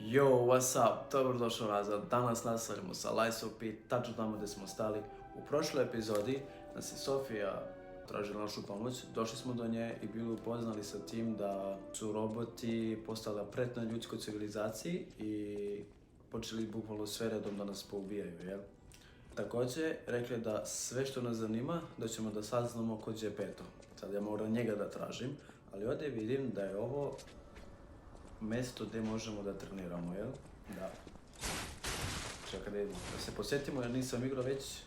Yo, what's up? Dobrodošao nazad. Danas nastavljamo sa Lies of P, tačno tamo gdje smo stali. U prošloj epizodi nas je Sofija tražila našu pomoć, došli smo do nje i bili upoznali sa tim da su roboti postali pretnja ljudskoj civilizaciji i počeli bukvalno sve redom da nas poubijaju, jel? Također, rekli da sve što nas zanima, da ćemo da saznamo kod Geppetto. Sad ja moram njega da tražim, ali ovdje vidim da je ovo mjesto gdje možemo da treniramo, jel? Da. Čekaj da idemo. Da se podsjetimo jer nisam igrao već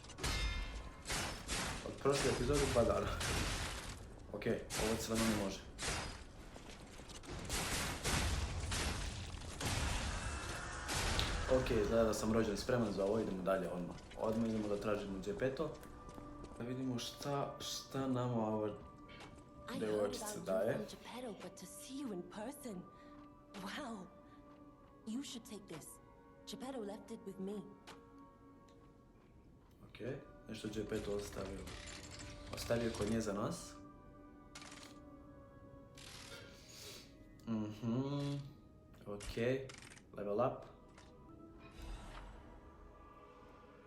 od prošle epizode 2 dana. Ok, ovo sve ne može. Ok, izgleda da sam rođen spreman za ovo, idemo dalje odmah. Odmah idemo da tražimo Geppetto. Da vidimo šta nama ova devojčica daje. Wow. You should take this. Geppetto left it with me. Ok, nešto Geppetto ostavio. Ostavio kod nje za nas. Ok, level up.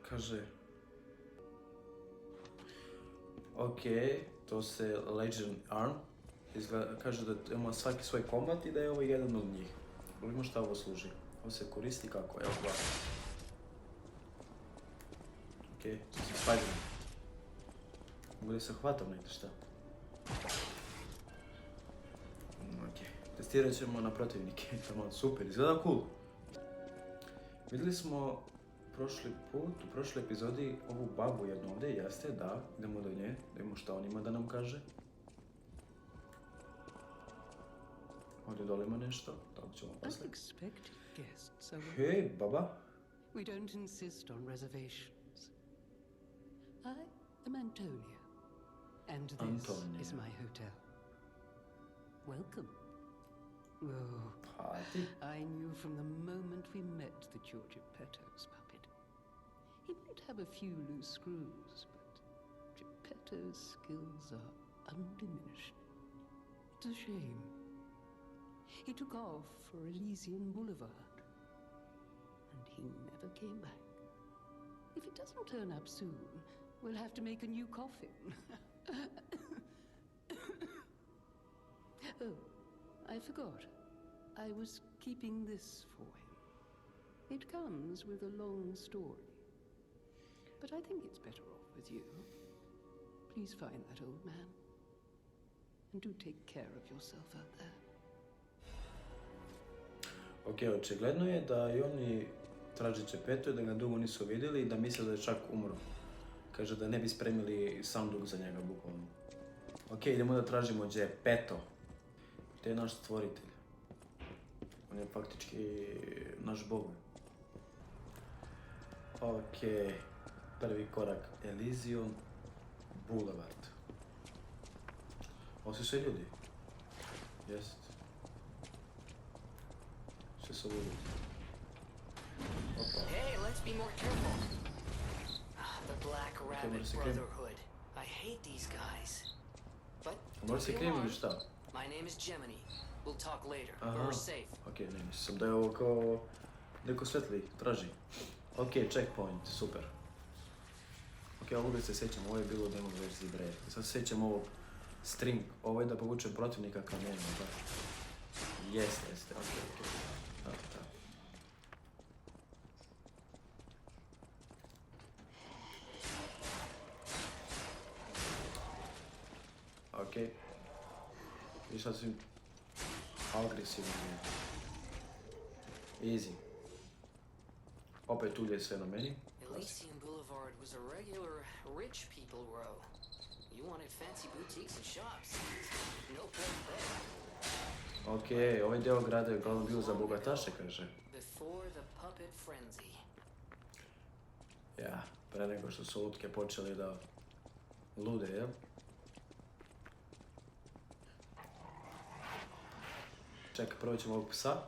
Kaže... Ok, to se Legend Arm. Kaže da ima svaki svoj kombat i da je ovo jedan od njih. Vidimo šta ovo služi. Ovo se koristi kako, evo gledam. Ok, to se Spider-Man. Mogu da se hvatam negdje, šta? Ok, testirat ćemo na protivnike. Tamo, super, izgleda cool. Vidjeli smo prošli put, u prošloj epizodi, ovu babu jednu ovdje, jeste, da, idemo do nje, da vidimo šta on ima da nam kaže. Ovdje dole ima nešto, tako ćemo poslije. Hej, baba. We don't insist on reservations. I am Antonia, and this is my hotel. Welcome. Oh, Party. I knew from the moment we met that you're Geppetto's puppet. He might have a few loose screws, but Geppetto's skills are undiminished. It's a shame. He took off for Elysian Boulevard, and he never came back. If he doesn't turn up soon, we'll have to make a new coffin. Oh, I forgot. I was keeping this for him. It comes with a long story, but I think it's better off with you. Please find that old man, and do take care of yourself out there. Ok, očigledno je da i oni traže Geppetto i da ga dugo nisu vidjeli i da misle da je čak umro. Kaže da ne bi spremili sanduk za njega, bukvalno. Ok, idemo da tražimo Geppetto. To je naš stvoritelj. On je faktički naš bog. Ok, prvi korak Elysian Boulevard. Ovo su sve ljudi. Jest. Sve su ljudi. Opa. Hey, let's be more careful. The Black Rabbit Brotherhood. I hate these guys. But Mora se krijem ili šta? my name is Gemini. We'll talk later. Aha. We're safe. Ok, ne mislim da je ovo kao neko svetli, traži. Ok, checkpoint, super. Ok, ovoga se sjećam, ovo je bilo u demo verziji bre. Sad se sjećam ovog string, ovo je da povučem protivnika ka meni, tako. Jeste, ok. Da. Ok. I sad sam agresivno. Easy. Opet ulje sve na meni. Elysian Boulevard was a regular rich people row. You wanted fancy boutiques and shops. No place better. Ok, ovaj deo grada je uglavnom bio za bogataše, kaže. Before the puppet frenzy. Ja, pre nego što su lutke počeli da lude, jel? Čekaj, prvo ćemo ovog psa.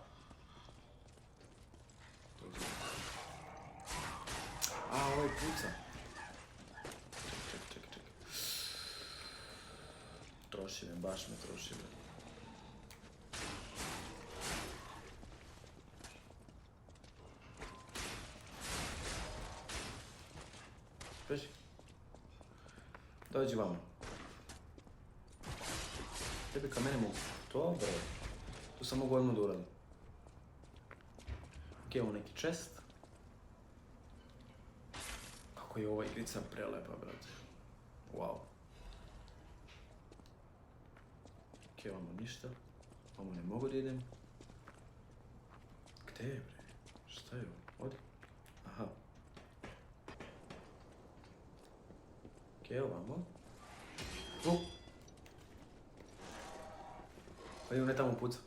A, ovo je puca. Čekaj. Troši me, baš me troši me. Beži. Dođi vamo. Tebi ka mene mogu. Dobro. Tu sam mogu odmah da uradim. Ok, ovo neki chest. Kako je ova igrica prelepa, brate. Wow. Ok, ovamo ništa. Ovamo ne mogu da idem. Gde je, bre? Šta je ovo? Odi. Aha. Ok, ovamo. Pa je ne tamo puca.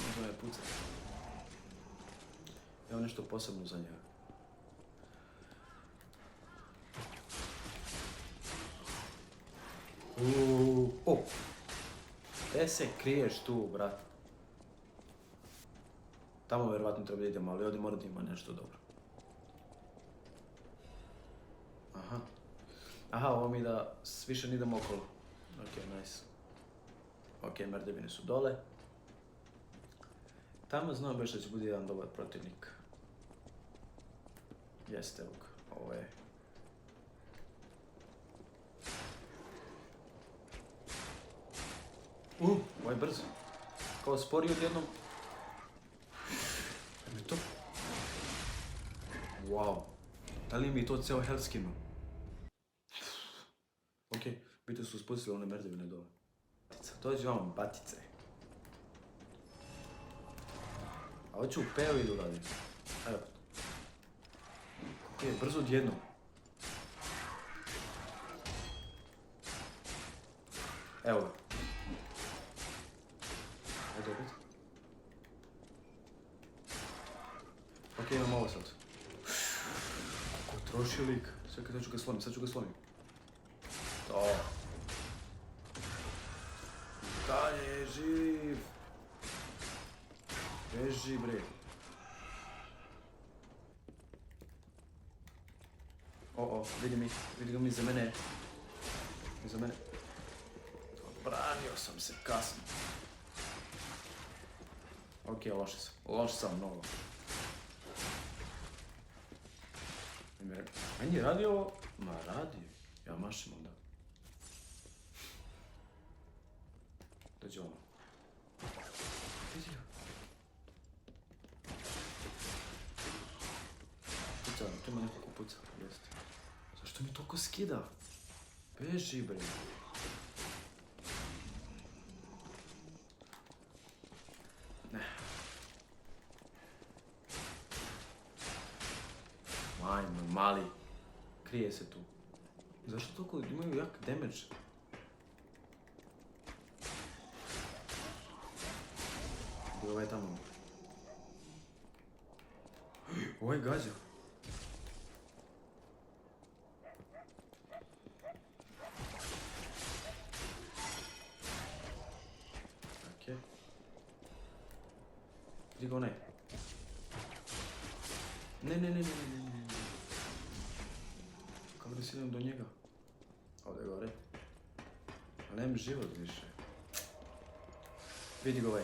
Možda ne puca. Evo nešto posebno za njega. O! Gde se kriješ tu, brat? Tamo verovatno treba da idemo, ali ovdje mora da ima nešto dobro. Aha. Aha, ovo mi da više ne idemo okolo. Ok, nice. Ok, merdevine su dole. Tamo znam baš da će biti jedan dobar protivnik. Jeste, evo ga. Ovo je... Ovo je brzo. Kao spori odjednom. Je mi to? Wow. Da li mi je to ceo Hellskin? Ok, biti su spustili one merdevine dole. Dođi vam, batice. A hoću u pevi da uradim. Evo. Ok, brzo odjednom. Evo ga. Ajde opet. Ok, imam ovo sad. Kako troši lik. Sve kad ću ga slomim, To. Dalje je živ. Beži, bre. Vidi ga mi iza mene. Branio sam se kasno. Ok, loš sam mnogo. Meni je radio ovo? Ma radi. Ja mašim onda. Dođi ono. Vidi ga. Puca, tu ima neko ko puca. Jeste. Zašto mi toliko skida? Beži, bre. Ne. Ajme, mali. Krije se tu. Zašto toliko imaju jak damage? Ovo je tamo. Ovo je gađa. Okej. Gdje ga onaj? Ne. Kako da si idem do njega? Ovdje gore. Ali nemam život više. Vidi ga ovaj.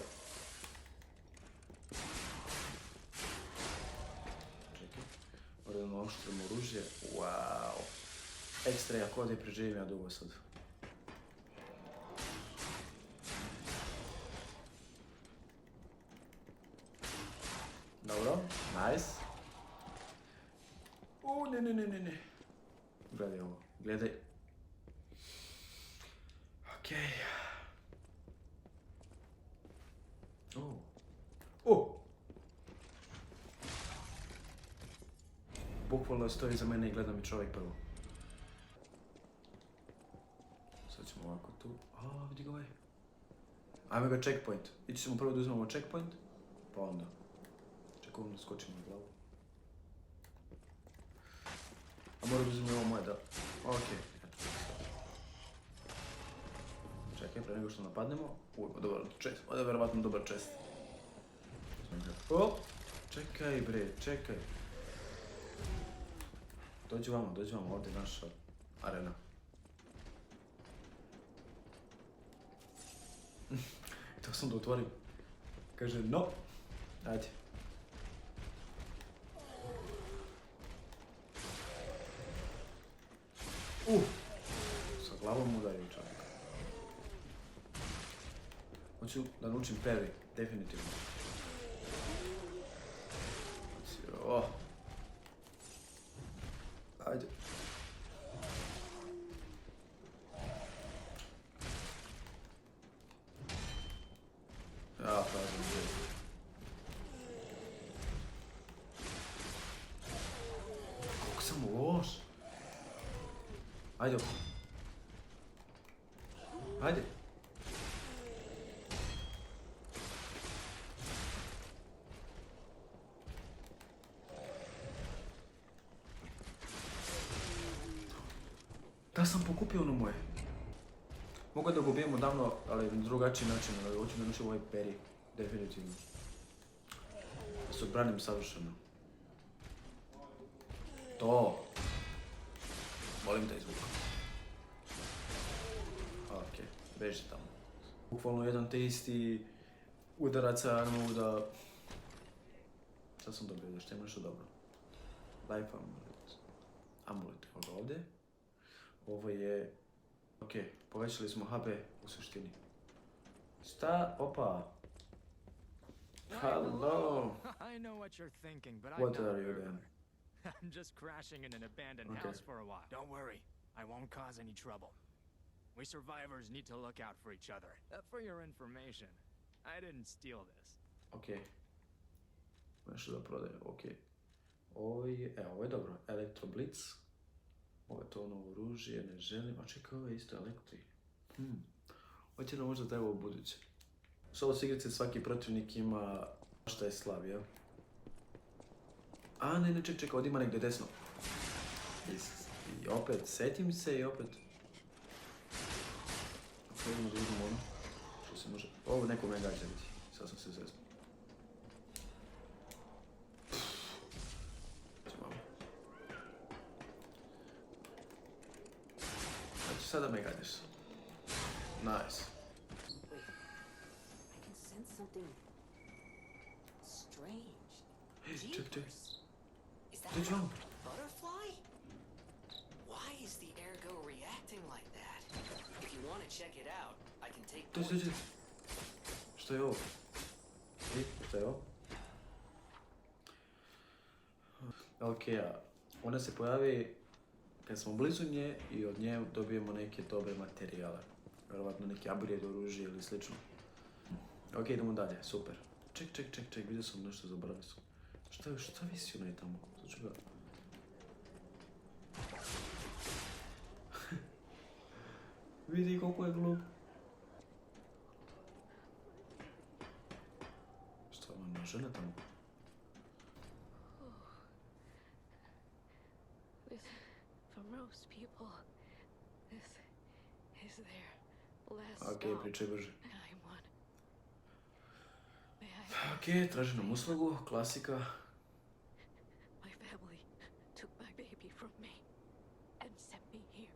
Čekaj. Ovdje da oštrimo oružje. Wow. Ekstra jak ovdje preživim ja dugo sad. Dobro, nice. Ne. Gledaj ovo, gledaj. Okej. Bukvalno stoji za mene i gleda mi čovjek prvo. Sad ćemo ovako tu. Vidi ga ovaj. Ajme ga checkpoint. Ići ćemo prvo da uzmemo checkpoint, pa onda. Čekaj, ovdje skočimo na glavu. A moram da uzmemo ovo moje, da. Okej. Čekaj, pre nego što napadnemo. Dobar chest. Ovo je verovatno dobar chest. Čekaj bre, čekaj. Dođi vamo, ovdje je naša arena. Htio sam da otvorim. Kaže no. Ajde. Sa glavom udario čovjek. Hoću da naučim parry, definitivno. Ajde. Ja, prazim se. Kako sam loš. Ajde. Ajde. Da sam pokupio ono moje. Mogu da ga ubijemo davno, ali na drugačiji način, ali hoću da nošim ovaj peri, definitivno. Da se odbranim savršeno. To! Molim te izvuka. Okej, beži tamo. Bukvalno jedan te isti udarac, ja ne mogu da... Šta sam dobio, da što ima nešto dobro? Life amulet. Amulet, evo ga ovdje. Ovo je... Okej, povećali smo HP u suštini. Šta? Opa! Hello! I know what you're thinking, but I'm What not are you a then? murderer. I'm just crashing in an abandoned Okay. house for a while. Don't worry, I won't cause any trouble. We survivors need to look out for each other. For your information, I didn't steal this. Okej. Nešto da prodaje, okej. Ovo je... Evo, ovo je dobro. Elektro Blitz. Ovo je to ono oružje, ne želim. A čekaj, ovo je isto elektri. Hoće nam možda treba u buduće. U solo igrice svaki protivnik ima šta je slav, jel? A, ne, čekaj, ovdje ima negdje desno. I opet, setim se i opet... Ako idemo da uzmemo ono, što se može... Ovo neko me gađa vidi, sad sam se zeznuo. Znači, sada me gađaš. Nice. I can sense something strange. Check. Jeepers. Is that Did you? a butterfly? Why is the ergo reacting like that? If you want to check it out, I can take points. Dođi. Što je ovo? Šta je ovo? Okej, ona se pojavi kad smo blizu nje i od nje dobijemo neke dobre materijale. Vjerovatno neki upgrade oružje ili slično. Okej, idemo dalje, super. Ček, vidio sam nešto, zaboravio sam. Šta visi onaj tamo? Sad ću ga... Vidi koliko je glup. Šta je ona žena tamo? This, for most people, this is their last Okej, stop. pričaj brže. And I'm one. May I? Okej, traži nam uslugu, klasika. My family took my baby from me and sent me here.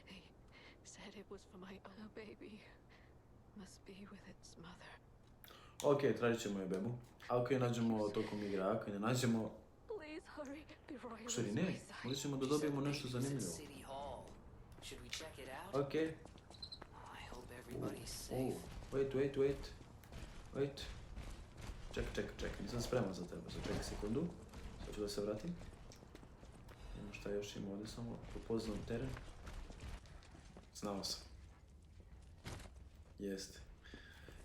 They said it was for my other baby. Must be with its mother. Okej, tražit ćemo je bebu. Ako je nađemo tokom igre, ako je ne nađemo... Please hurry before I lose Sorry, my ne, sight. možda ćemo da She said dobijemo maybe nešto it was at zanimljivo. City Hall. Should we check it out? Okej. I hope everybody's safe. Wait. Čekaj, nisam spreman za tebe, sad čekaj sekundu. Sad ću da se vratim. Imamo šta još ima ovdje samo, upoznam teren. Znao sam. Jeste.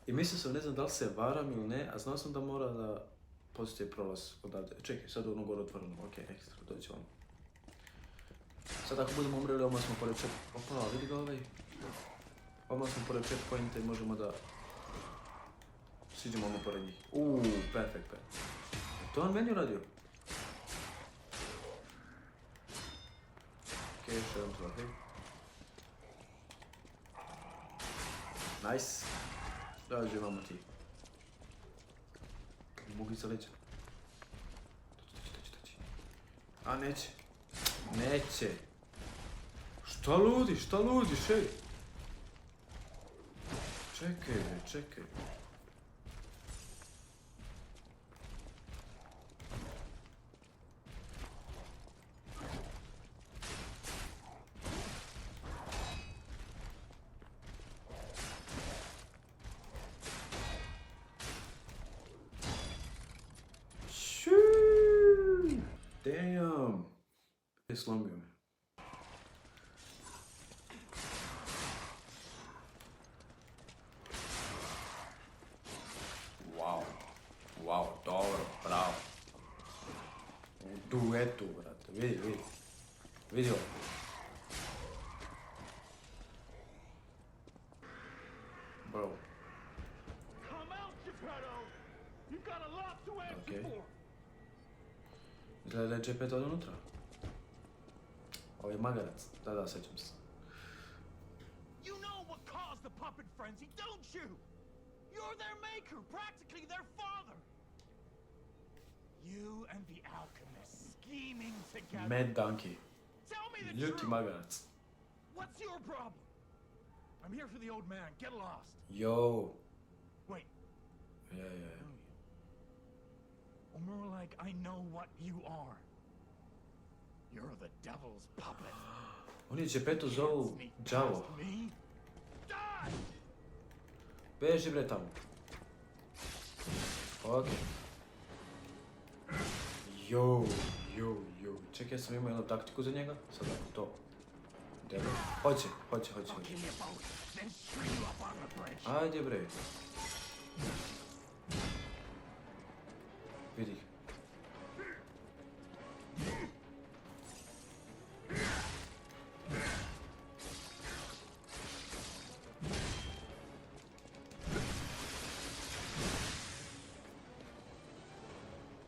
I mislio sam, ne znam da li se varam ili ne, a znao sam da mora da postoji prolaz odavde. Čekaj, sad ono gore otvoreno, okej, ekstra, doći vam. Sad ako budemo umreli, odmah smo pored Opa, vidi ga ovaj. Odmah smo pored checkpointa i možemo da... Siđemo odmah pored njih. Perfekt. To on meni uradio? Okej, što je on trofej. Nice. Dođi vamo ti. Ne mogu iza leđa. A neće. Neće. Šta ludiš, ej? Čekaj. slomio me. Wow, dobro, bravo. U duetu, brate, vidi ovo. Bro. Okej. Izgleda da je Geppetto od unutra. Ovo je magarac, da, sećam se. You know what caused the puppet frenzy, don't you? You're their maker, practically their father. You and the alchemist scheming together. Mad Donkey. Tell me the Ljuti truth. magarac. What's your problem? I'm here for the old man. Get lost. Yo. Wait. Yeah. Or more like, I know what you are. You're the devil's puppet. Oni Geppetto zovu đavo. Me? Die! Beži bre tamo. Okej. Yo. Čekaj, ja sam imao jednu taktiku za njega. Sad ako to... Delo. Hoće. I'll kill you both, then string you up on the bridge. Ajde bre. Vidi ih.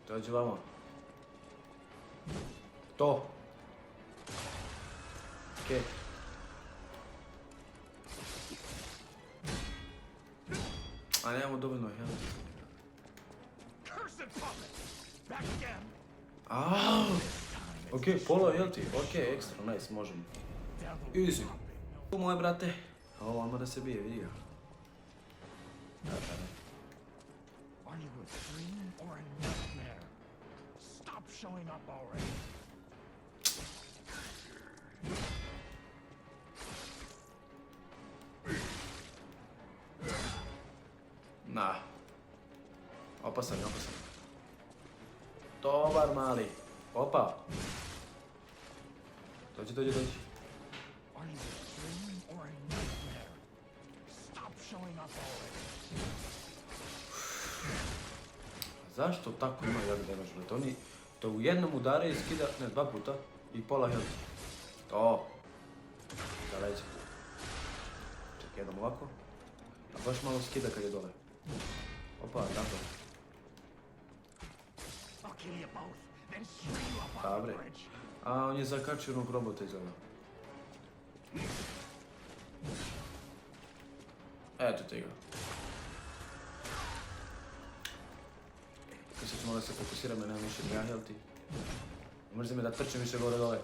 Dođi vamo. To. Okej. A nemamo dovoljno health. Cursed puppet! Back again! Aaaa! Okej, pola healthy. Okej, ekstra, nice, možemo. Devil Easy. Tu moje brate. Ovo, odmah da se bije, vidi ga. Are you a dream or a nightmare? Stop showing up already. Na. Opasan. Dobar mali. Opa. Dođi. Are you a dream or a nightmare? Stop showing up already. Zašto tako ima jak damage, brate? Oni to u jednom udaraju skida, ne, 2 puta i pola health. To. Da leđe. Čekaj, jednom ovako. A baš malo skida kad je dole. Opa, tako. I'll kill you both, then string you up on the Dobre. bridge. A on je zakačio onog robota izgleda. Eto ti ga. Sad ću malo da se fokusiram na više ja healthy. Mrzi me da trčem više gore dole.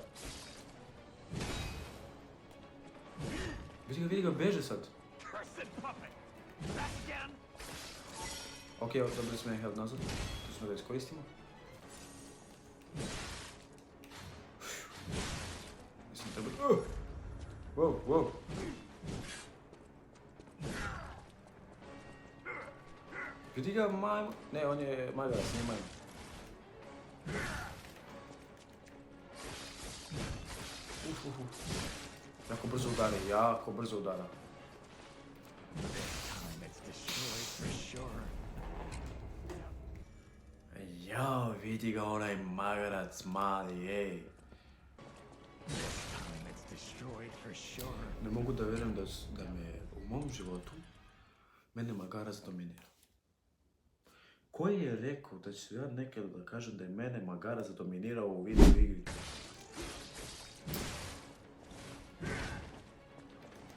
Vidi ga, beže sad. Cursed puppet! Back again! Ok, dobili smo je health nazad. Tu smo da iskoristimo. Mislim treba... Wow. Vidi ga majmo... Ne, on je magarac, nije majmo. Jako brzo udara. Time it's destroyed for sure. Jao, vidi ga onaj magarac mali, ej. Time it's destroyed for sure. Ne mogu da vjerujem da me u mom životu mene magarac dominira. Koji je rekao da ću ja nekad da kažem da je mene magarac dominirao u video igri?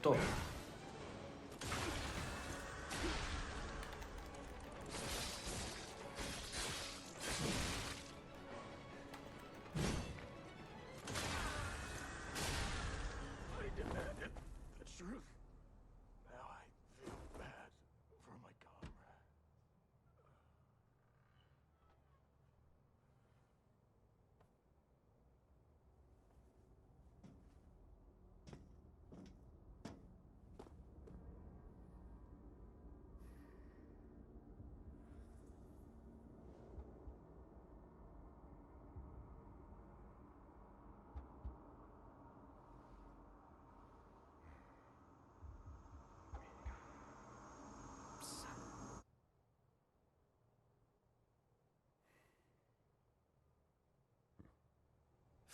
To. I demanded the truth. Now I feel bad for my comrade.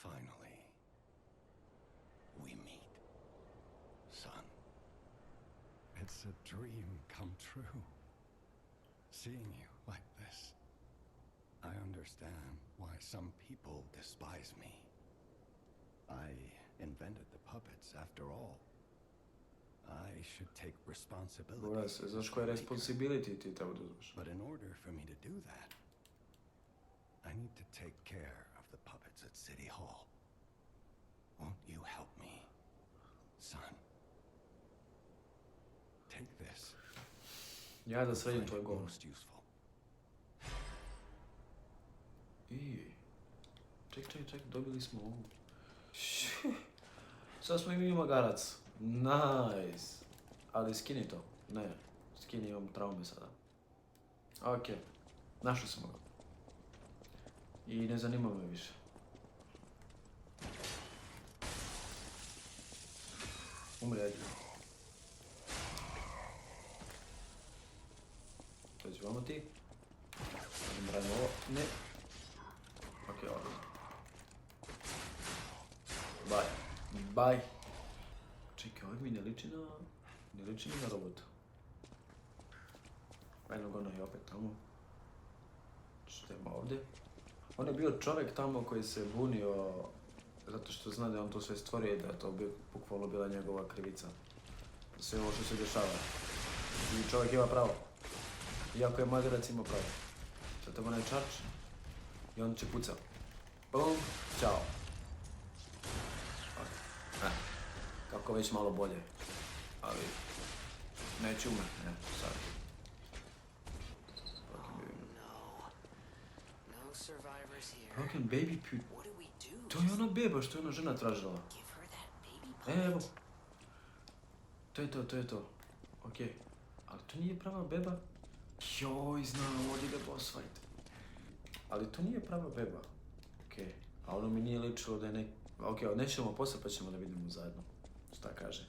Finally, we meet. Son. It's a dream come true. Seeing you like this. I understand why some people despise me. I invented the puppets after all. I should take responsibility. Buraz, znaš koja je responsibility ti treba da uzmeš? But in order for me to do that, I need to take care of the puppets at City Hall. Won't you help me, son? Take this. Ja da sredim tvoj Find it govor. most useful. Ček, dobili smo ovu. Sad smo imali magarac. Nice. Ali skini to. Ne, skini, imam traume sada. Ok, našli smo ga. I ne zanima me više. Umri, ajde. Dođi vamo ti. Radimo ovo. Ne. Ok, ovdje. Bye. Čekaj, ovdje mi ne liči na robota. Eno ga je opet tamo. Što ima ovdje? On je bio čovjek tamo koji se bunio zato što zna da je on to sve stvorio i da je to bukvalno bila njegova krivica. Sve ovo što se dešava. I čovjek ima pravo. Iako je magarac ima pravo. Sad tamo onaj čarč i on će puca. Bum, čao. Kako već malo bolje. Ali neće umreti, ne, sad. No survivors here. Broken baby put. What do we do? To je ona beba što je ona žena tražila. Give her that baby Evo. puppet. To je to. Okej. Ali to nije prava beba? Joj, znam, ovdje ide boss fight. Ali to nije prava beba. Okej. A ono mi nije ličilo da je nek... Okej, odnećemo poslije pa ćemo da vidimo zajedno. Šta kaže.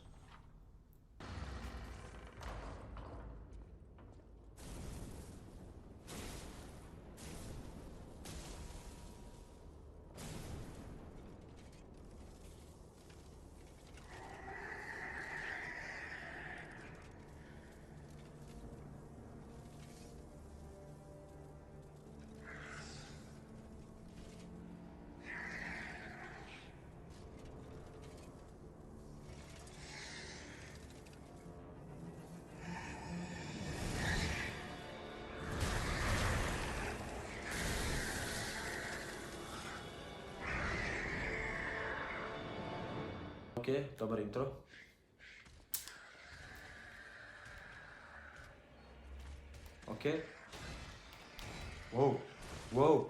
Ok, dobar intro. Ok. Wow.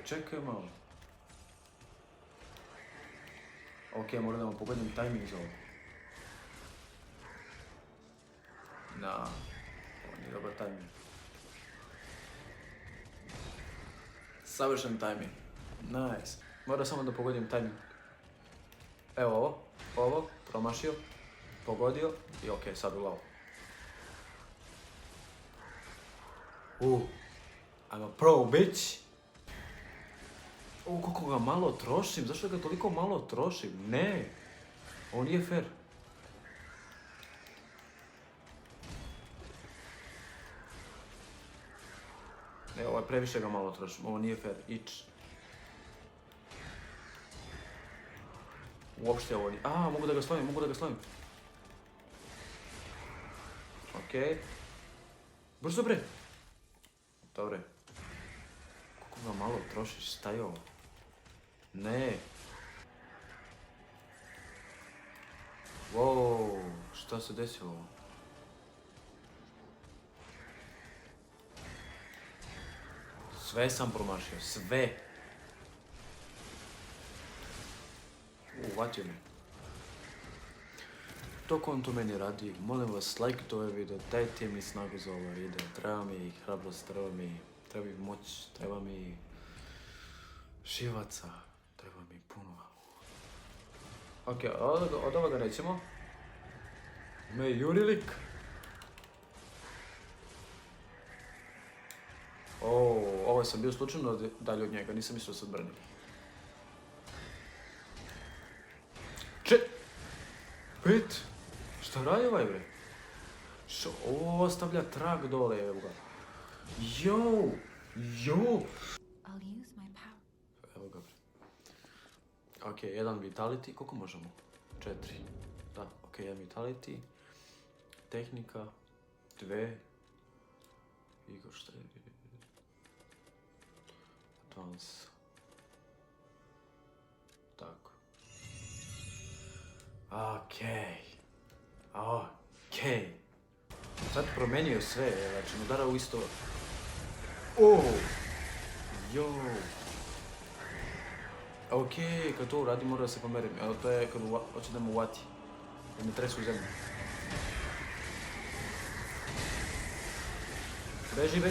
Čekaj malo. Ok, moram da vam pogodim timing za ovo. Ovo nije dobar timing. Savršen timing. Nice. Moram samo da pogodim timing. Evo ovo, promašio, pogodio i ok, sad u glavu. I'm a pro, bitch! Kako ga malo trošim, zašto ga toliko malo trošim? Ne! Ovo nije fair. Ne, ovo je previše ga malo trošim, ovo nije fair, ić. Uopšte ovo nije... mogu da ga slovim. Okej. Brzo bre! Dobre. Kako ga malo trošiš, šta je ovo? Ne! Wow, šta se desilo? Sve sam promašio, sve! Uvatio me. Dok on to meni radi, molim vas, lajkajte ovaj video, dajte mi snagu za ovaj video. Treba mi hrabrost, treba mi moć, treba mi živaca, treba mi puno. Ok, od ovoga nećemo. Me jurilik. Ovo Ovo sam bio slučajno dalje od njega, nisam mislio da se odbrani. Pet! Šta radi ovaj bre? Ovo ostavlja trag dole, evo ga. Yo! I'll use my power. Evo ga bre. Ok, 1 vitality, koliko možemo? 4. Da, ok, 1 vitality. Tehnika. 2. Igor, šta je? Advance. Tako. Okej. Sad promenio sve, znači udara u isto... Okej, kad to uradim mora da se pomerim. Evo to je kad hoće da me uvati. Da me tresu u zemlju. Beži.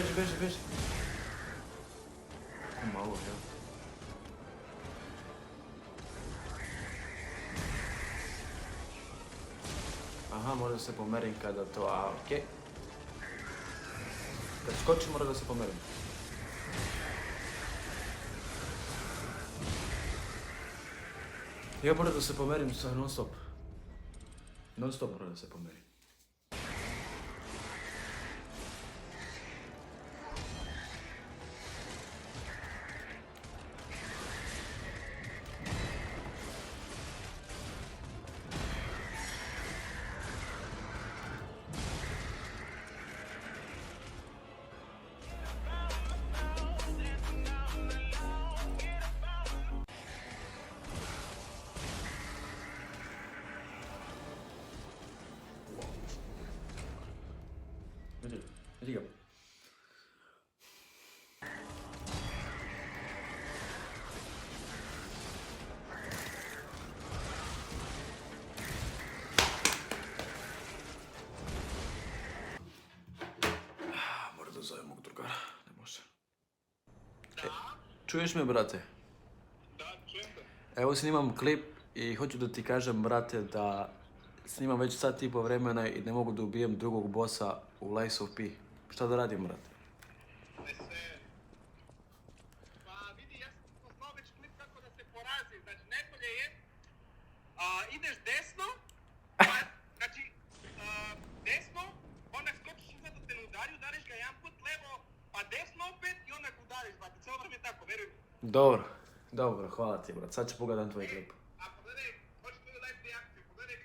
Kako malo, jel? Aha, mora da se pomerim kada to, okej. Kad skočim mora da se pomerim. Ja moram da se pomerim sa non stop. Non stop moram da se pomerim. Vidi ga. Moram da zovem mog drugara, ne može. Čuješ me, brate? Da, čujem te. Evo snimam klip i hoću da ti kažem, brate, da snimam već sat i po vremena i ne mogu da ubijem drugog bossa u Lies of P. Šta da radim, brate? Pa vidi, ja sam poslao već klip kako da se porazi. Znači, najbolje je, ideš desno, znači, desno, onda skočiš iznad da te ne udariš ga jedan put levo, pa desno opet i onda ga udariš, brate. Cijelo vreme tako, veruj mi. Dobro, hvala ti, brate. Sad ću pogledam tvoj klip. A pogledaj, hoćeš tvoju live reakciju, pogledaj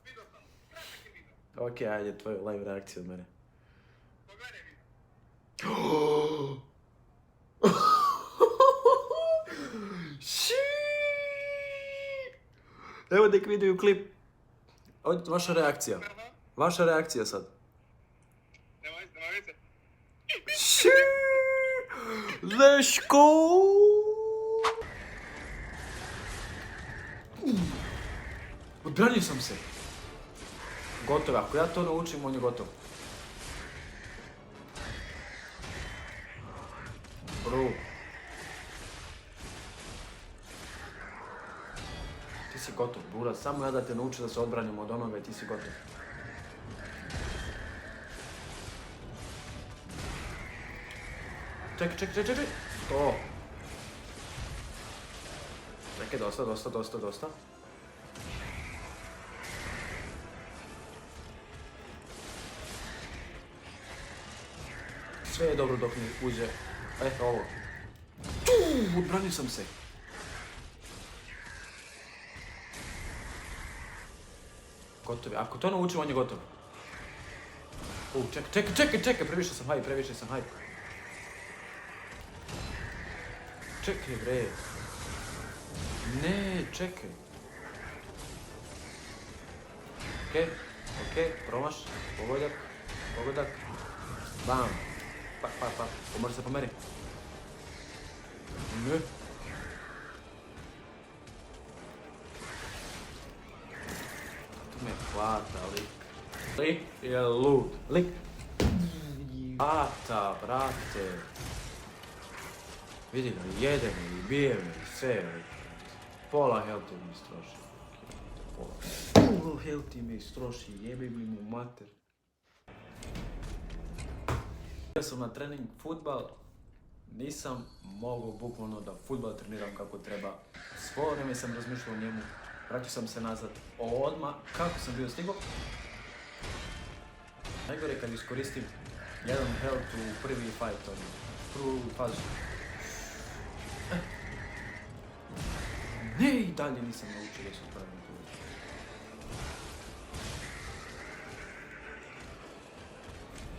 video sam, kratak je video. Ok, ajde, tvoju live reakciju od mene. Pogledaj video. Evo nek vidio klip. Vaša reakcija. Vaša reakcija sad. Nema veze. Let's go! Odbranio sam se. Gotovo, ako ja to naučim, on je gotov. Bro. Ti si gotov, Buras. Samo ja da te naučim da se odbranim od onoga i ti si gotov. Čekaj. To. Čekaj, dosta. Sve je dobro dok mi uđe. Eto ovo. Odbranio sam se. Gotov je. Ako to naučim, on je gotov. Čekaj, previše sam hype. Čekaj, bre. Ne, čekaj. Okej, promaš. Pogodak. Bam. Pa. Mora se pomeri. Ne. Tu me hvata, lik. Lik je lud. Lik. Hvata, brate. Vidi ga, jede me i bije me i sve. Pola healthy mi istroši. Pola healthy mi istroši, jebi mi mu mater. Ja sam na trening futbal Nisam mogao bukvalno da fudbal treniram kako treba. Svo vrijeme sam razmišljao o njemu. Vratio sam se nazad. Odmah, kako sam bio stigao. Najgore je kad iskoristim jedan health u prvi fight, prvu fazu. Ne, i dalje nisam naučio da se upravim tu.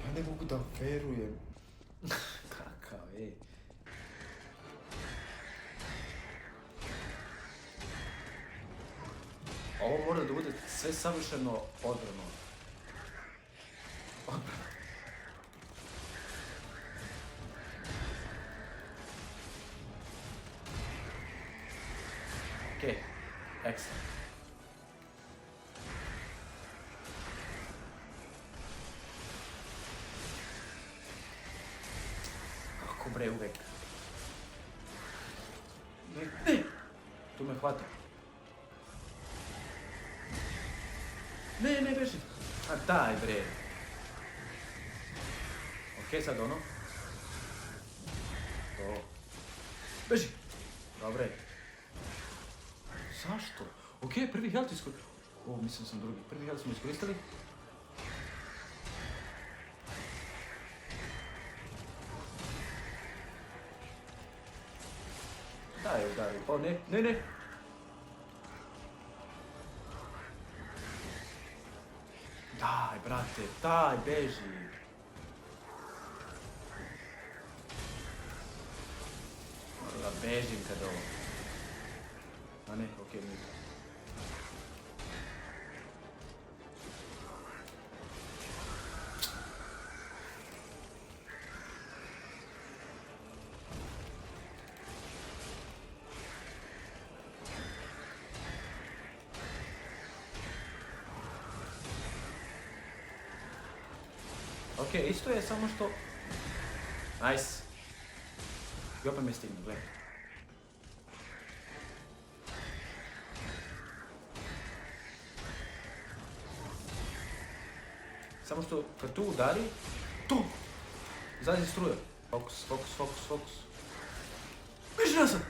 Ja ne mogu da verujem. Kakav, ej. Ovo mora da bude sve savršeno odbrano. Okej, excellent. Kako bre uvek? Ne! Tu me hvata. Ne, beži. A daj bre. Okej, sad ono. To. Beži. Dobre. Zašto? Okej, prvi health iskoristili. O, mislim sam drugi. Prvi health smo iskoristili. Daj, udari. O, ne. Daj, brate, daj, beži. Moram da bežim kad ovo. A ne, okej, nije to. Okej, isto je, samo što... Nice. I opet me stignu, gledaj. Samo što kad tu udari, tu! Izađe struje. Fokus. Biži nasad!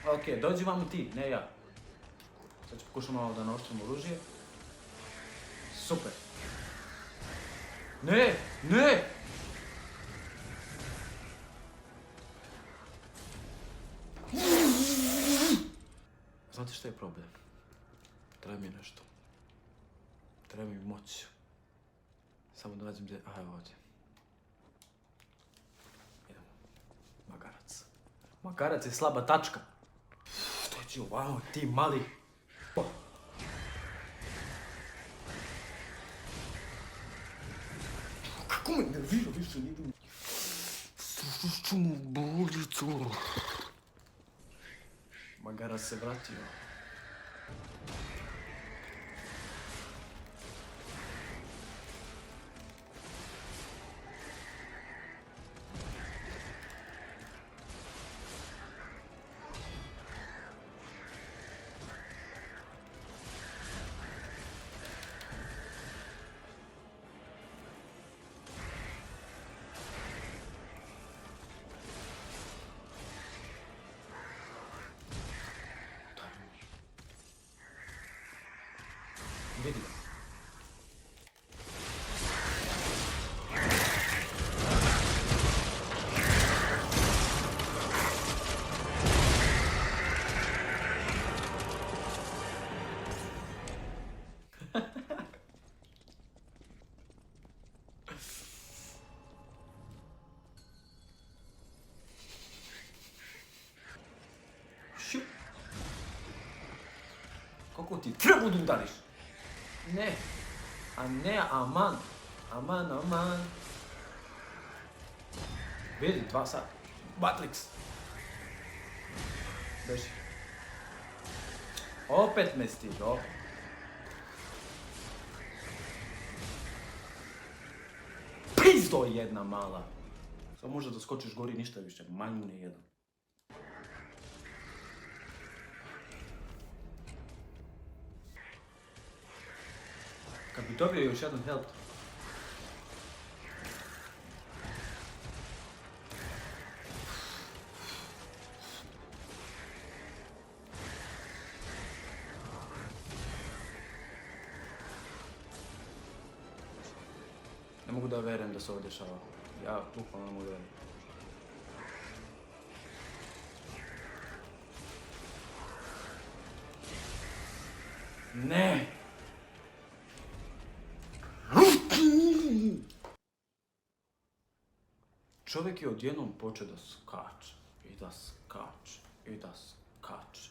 Okej, dođi vamo ti, ne ja. Sad ću pokušam malo da naoštrim oružje. Super. Ne! Znate šta je problem? Treba mi nešto. Treba mi moć. Samo da nađem gdje... Aha, evo ovdje. Idemo. Magarac je slaba tačka. Dođi ovamo, ti mali... Kako me nervira više, nije mi... Slušću mu bolicu. Magarac se vratio. Vidi. Šup. Kako ti treba da udariš? Ne. A ne, aman. Aman. Vidi, 2 sata. Matrix. Beži. Opet me stižo. Pizdo jedna mala. Samo možda da skočiš gori, ništa više. Majmune jedan. Kad bi dobio još jedan health. Ne mogu da verujem da se ovo dešava. Ja bukvalno ne mogu da verujem. Ne! Čovjek je odjednom počeo da skače. I da skače. I da skače.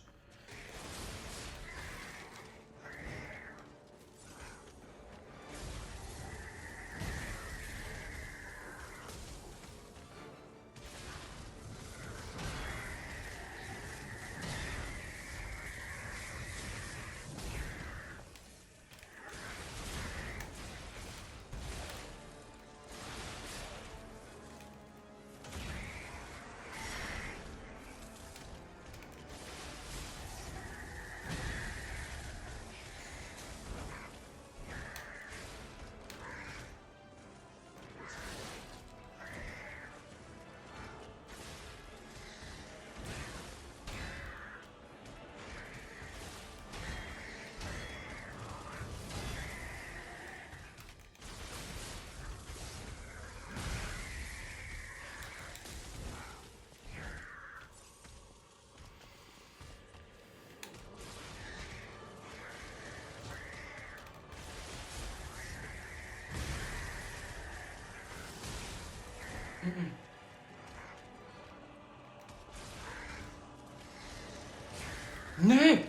Ne!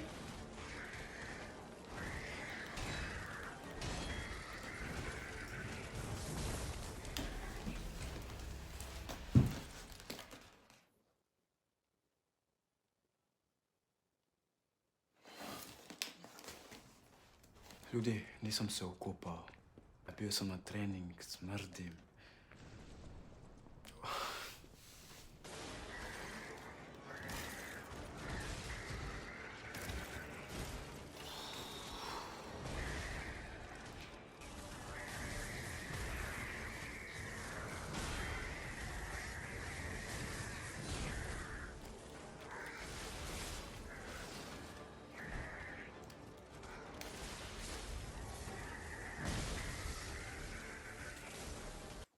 Ljudi, nisam se okupao. Bio sam na trening, smrdim.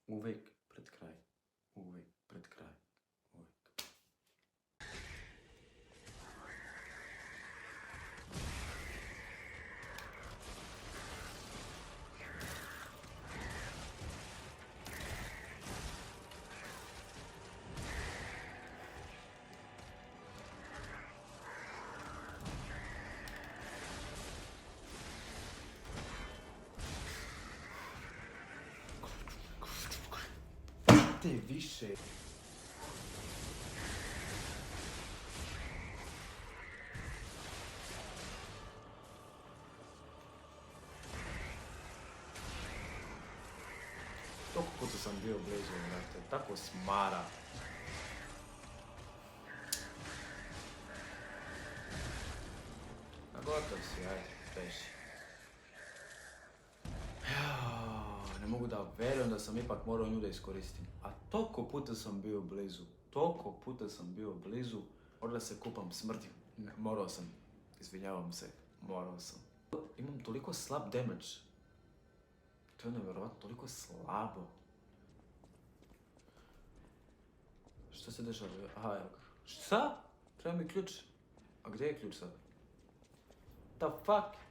Uvijek pred kraj. Uvijek pred kraj. Uvijek. Te više. Toliko puta sam bio blizu, brate. Tako smara. A gotov si, ajde, peši. Ne mogu da verujem da sam ipak morao nju da iskoristim. A toliko puta sam bio blizu. Toliko puta sam bio blizu. Morao da se kupam, smrtim. Morao sam. Izvinjavam se. Morao sam. Imam toliko slab damage. To je nevjerovatno, toliko slabo. Što se dešava? Aha, evo ga. Šta? Treba mi ključ. A gdje je ključ sad? The fuck?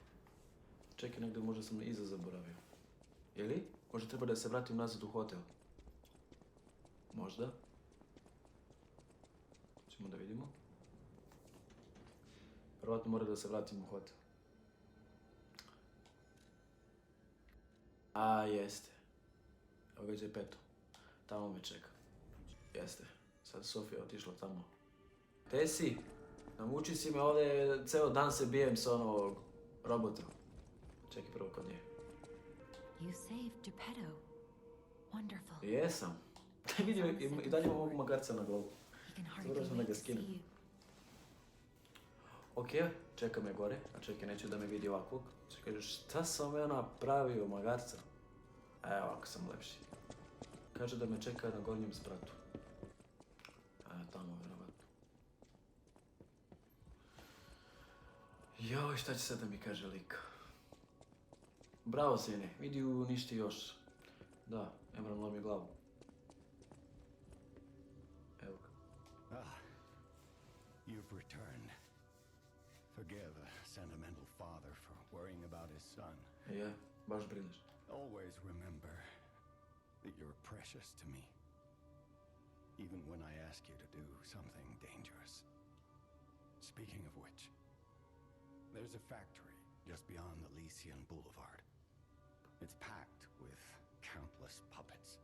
Čekaj, negdje možda sam iza zaboravio. Ili? Možda treba da se vratim nazad u hotel. Možda. Ćemo da vidimo. Vjerovatno mora da se vratim u hotel. A, jeste. Evo već je peto. Tamo me čeka. Jeste. Sad Sofija otišla tamo. Gde si? Namuči si me ovdje, ceo dan se bijem s onog robota. Čekaj prvo kod nje. You saved Geppetto. Wonderful. Jesam. Vidio, i dalje imam ovog magarca na glavu. He can hardly Zaboravio sam da wait ga to see skinem. you. Ok, čeka me gore, a čekaj, neću da me vidi ovakvog. Čekaj, šta sam ja napravio, magarca? Evo, ovako sam lepši. Kaže da me čeka na gornjem spratu. Tamo, vjerovatno. Joj, šta će sad da mi kaže lik? Bravo, sine, vidi uništi još. Da, Emran lomi glavu. Evo ga. Ah, you've returned. Forgive a sentimental father for worrying about his son. Je, baš brineš. Always remember that you're precious to me. Even when I ask you to do something dangerous. Speaking of which, there's a factory just beyond the Lycian Boulevard. It's packed with countless puppets.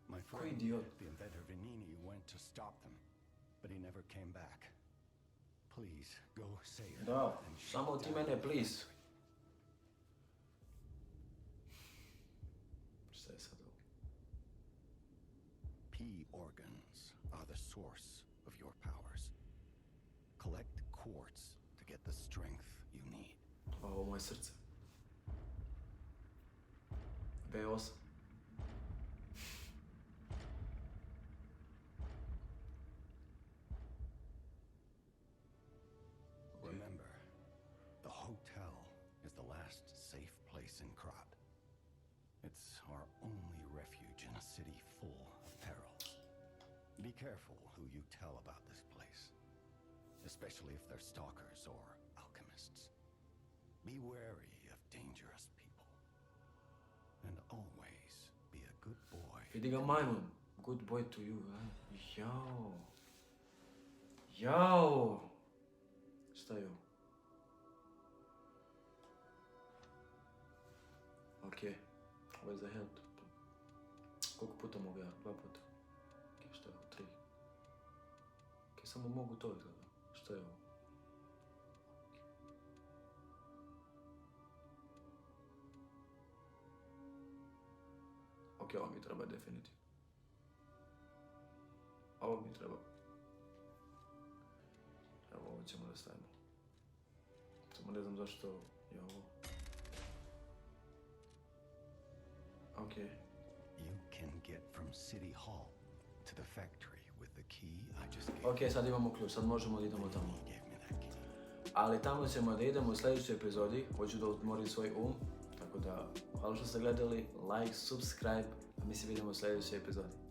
My friend, idiot. the inventor Venini, went to stop them, but he never came back. Please, go save them. Da, and shut samo ti down mene, the please. factory. Šta je sad ovo? P organs are the source of your powers. Collect quartz to get the strength you need. Ovo moje srce. B8. Remember, the hotel is the last safe place in Krat. It's our only refuge in a city full of perils. Be careful who you tell about this place, especially if they're stalkers or alchemists. Be wary of dangerous people. And always be a good boy. Vidi ga majmun. Good boy to you, a? Jao. Jao. Šta je ovo? Okej. Ovo je za help. Koliko puta mogu ja? 2 puta. Okej, šta je ovo? 3. Okej, samo mogu to izgleda. Šta je ovo? Okej, ovo mi treba definitivno. Ovo mi treba. Evo, ovo ćemo da stavimo. Samo ne znam zašto je ovo. Okej. You can get from City Hall to the factory with the key I just gave Okej, sad imamo ključ, sad možemo da idemo tamo. He gave me that key. Ali tamo ćemo da idemo u sljedećoj epizodi. Hoću da odmorim svoj Tako da, hvala što ste gledali. Like, subscribe. A mi se vidimo u sljedećoj epizodi.